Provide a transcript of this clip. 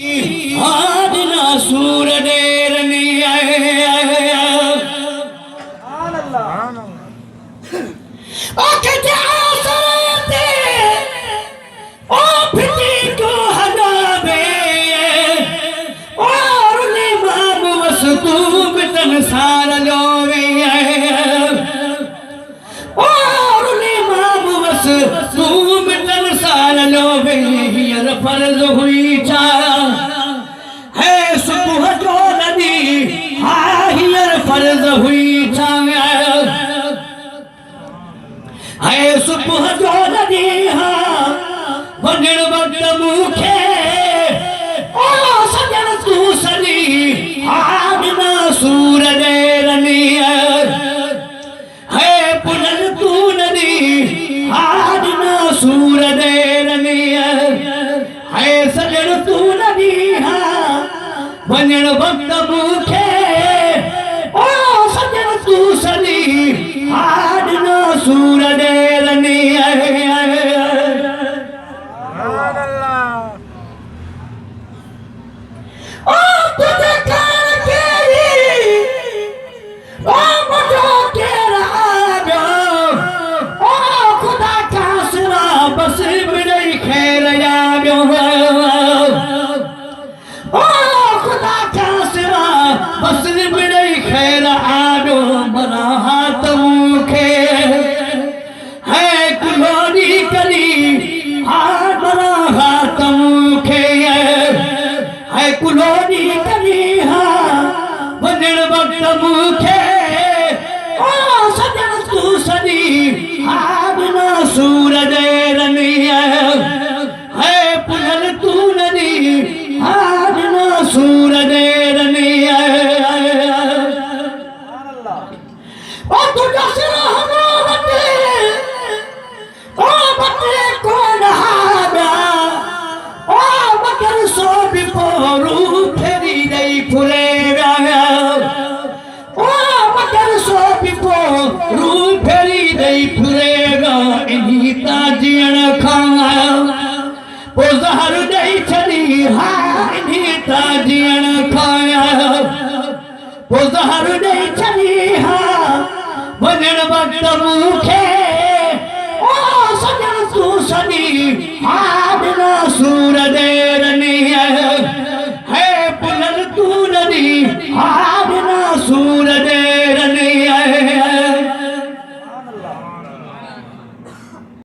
आज ना सूर देर नहीं सार लो और बस तू मिटन सार लो हींअर फर्ज़ हुई छा है सुबुह जो नदी हा हींअर फर्ज़ हुई छा है सुबुह जो नदी हा वञण वक़्त मूंखे ओ सजण तूं सॼी आज ना सूर देरनी है पुनल तू नदी आज ना सूर देरनी है सजण तू नदी हा वञण वक़्त मूंखे ओ सजण तू सॼी आज ना सूर देरनी कुलोनी करी हा वञण वक़्त मूंखे ओ सजण तूं सॼी आज ना सूर देरनी है पुनल तू नदी आज ना सूर देरनी ओ तुझा सिर हमारे ओ बटे कोन हादा ओ मगर सो भी पोरू फेरी नहीं फुले ओ मगर सो भी पोरू फेरी नहीं फुलेगा इन्हीं ताजियन खाया वो जहर नहीं चली हाँ इन्हीं ताजियन खाया वो जहर नहीं चली हाँ वञण वक़्त मूंखे ओ सजण तूं सॼी आज ना सूर